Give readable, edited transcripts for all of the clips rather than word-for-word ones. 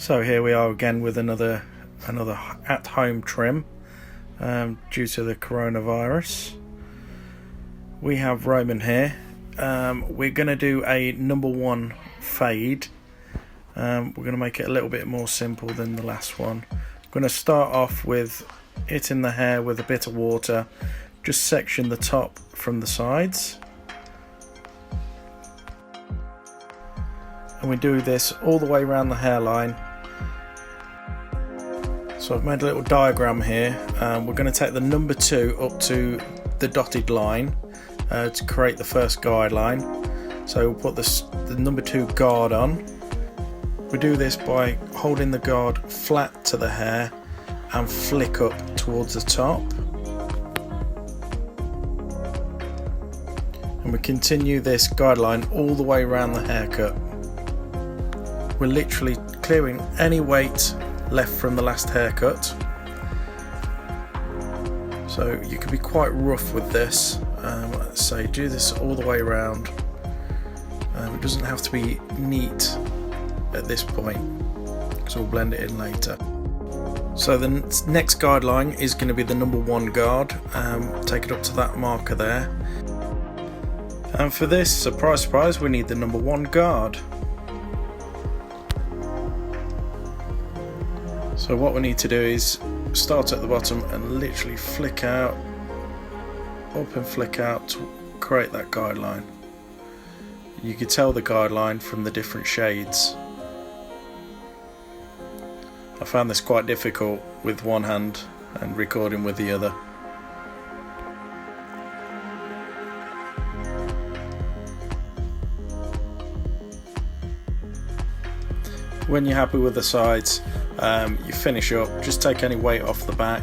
So here we are again with another at-home trim due to the coronavirus. We have Roman here. We're going to do a number one fade. We're going to make it a little bit more simple than the last one. I'm going to start off with hitting the hair with a bit of water, just section the top from the sides. And we do this all the way around the hairline. So I've made a little diagram here. We're going to take the number 2 up to the dotted line to create the first guideline. So we'll put the number 2 guard on. We do this by holding the guard flat to the hair and flick up towards the top. And we continue this guideline all the way around the haircut. We're literally clearing any weight left from the last haircut. So you can be quite rough with this. Let's say do this all the way around. It doesn't have to be neat at this point because we'll blend it in later. So the next guideline is going to be the number 1 guard. Take it up to that marker there. And for this, surprise surprise, we need the number 1 guard. So what we need to do is start at the bottom and literally flick out, up and flick out to create that guideline. You can tell the guideline from the different shades. I found this quite difficult with one hand and recording with the other. When you're happy with the sides, you finish up, just take any weight off the back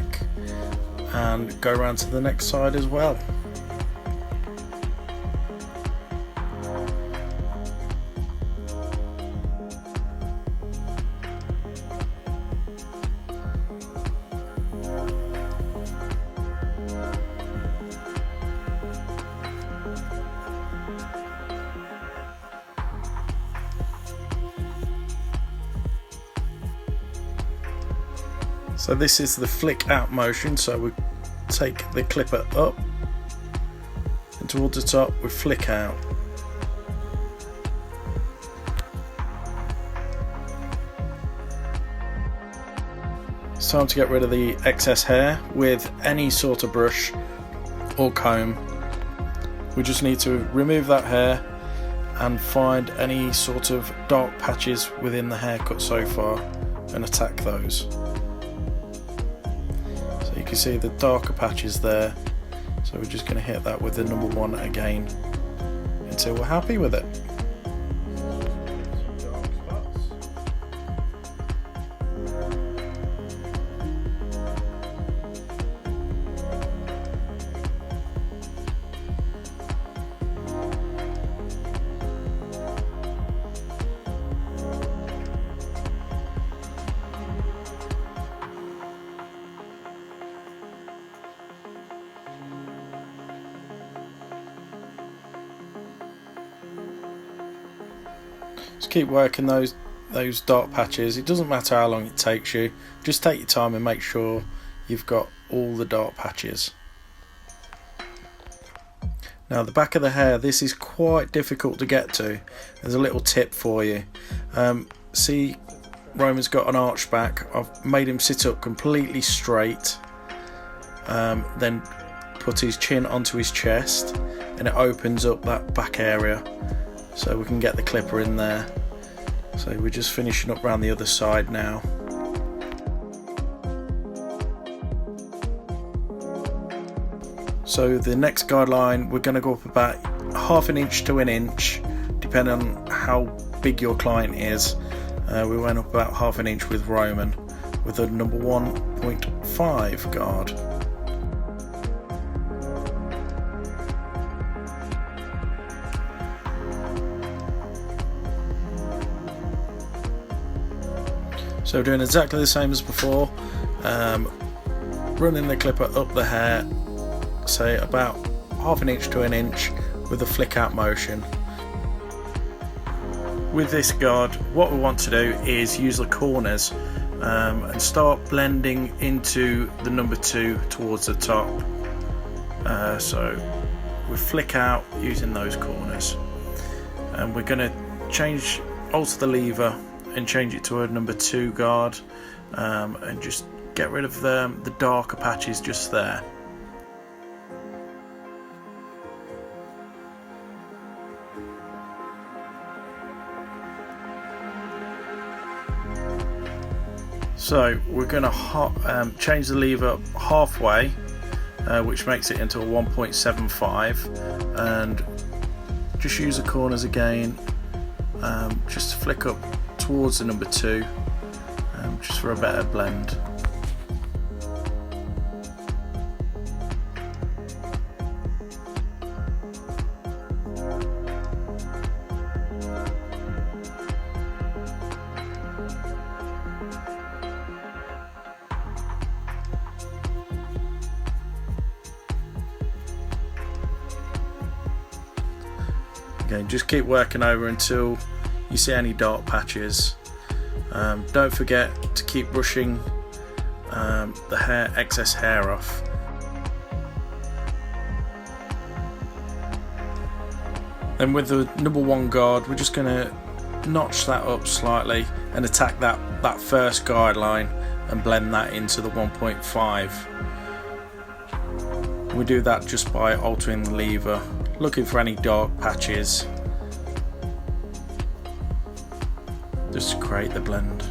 and go around to the next side as well. So this is the flick out motion, so we take the clipper up and towards the top we flick out. It's time to get rid of the excess hair with any sort of brush or comb. We just need to remove that hair and find any sort of dark patches within the haircut so far and attack those. You can see the darker patches there, so we're just going to hit that with the number 1 again until we're happy with it. Just keep working those dark patches. It doesn't matter how long it takes you, just take your time and make sure you've got all the dark patches. Now the back of the hair, this is quite difficult to get to. There's a little tip for you. See, Roman's got an arch back. I've made him sit up completely straight, then put his chin onto his chest, and it opens up that back area so we can get the clipper in there. So we're just finishing up around the other side now. So the next guideline, we're going to go up about 1/2 inch to 1 inch depending on how big your client is. We went up about 1/2 inch with Roman with a number 1.5 guard. So doing exactly the same as before, running the clipper up the hair, say about 1/2 inch to 1 inch with a flick out motion. with this guard, what we want to do is use the corners and start blending into the number 2 towards the top. So we flick out using those corners, and we're going to alter the lever and change it to a number 2 guard, and just get rid of the darker patches just there. So we're going to change the lever halfway, which makes it into a 1.75, and just use the corners again, just to flick up towards the number 2, just for a better blend. Again, just keep working over until you see any dark patches. Don't forget to keep brushing the excess hair off. Then with the number 1 guard, we're just going to notch that up slightly and attack that first guideline and blend that into the 1.5. We do that just by altering the lever, looking for any dark patches, just to create the blend.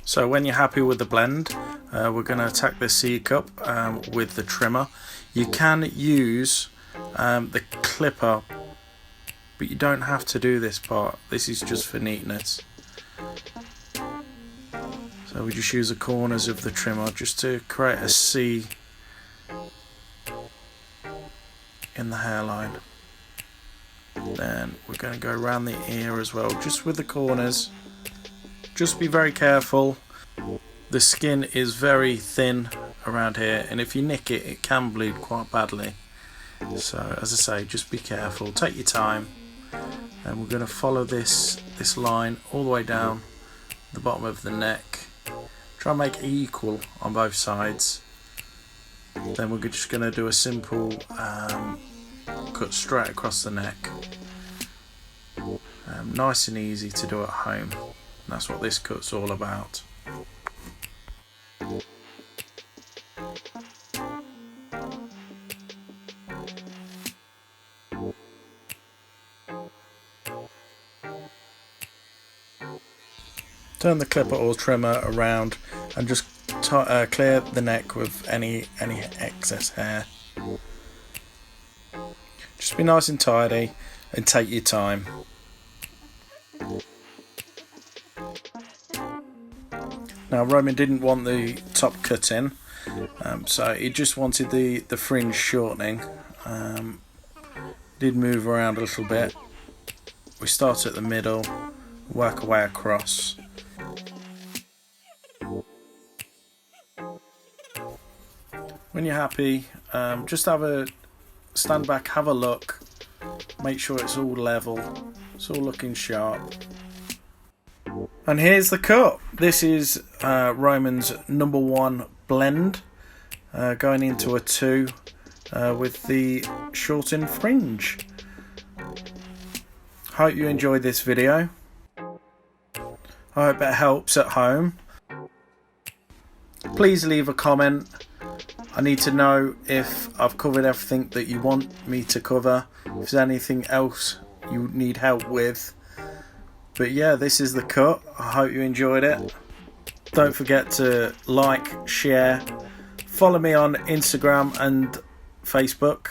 So when you're happy with the blend, we're going to attack the C cup with the trimmer. You can use the clipper, but you don't have to do this part. This is just for neatness. So we just use the corners of the trimmer just to create a C in the hairline. Then we're going to go around the ear as well, just with the corners. Just be very careful. The skin is very thin around here, and if you nick it, it can bleed quite badly. So as I say, just be careful, take your time, and we're going to follow this line all the way down the bottom of the neck. Try and make it equal on both sides. Then we're just going to do a simple cut straight across the neck. Nice and easy to do at home. That's what this cut's all about. Turn the clipper or trimmer around and just clear the neck with any excess hair. Just be nice and tidy and take your time. Now Roman didn't want the top cut in, so he just wanted the fringe shortening. Did move around a little bit. We start at the middle, work our way across. When you're happy, just stand back, have a look, make sure it's all level, it's all looking sharp. And here's the cut. This is Roman's number 1 blend, going into a 2 with the shortened fringe. Hope you enjoyed this video. I hope it helps at home. Please leave a comment I need to know if I've covered everything that you want me to cover, if there's anything else you need help with. But yeah, this is the cut. I hope you enjoyed it. Don't forget to like, share, follow me on Instagram and Facebook.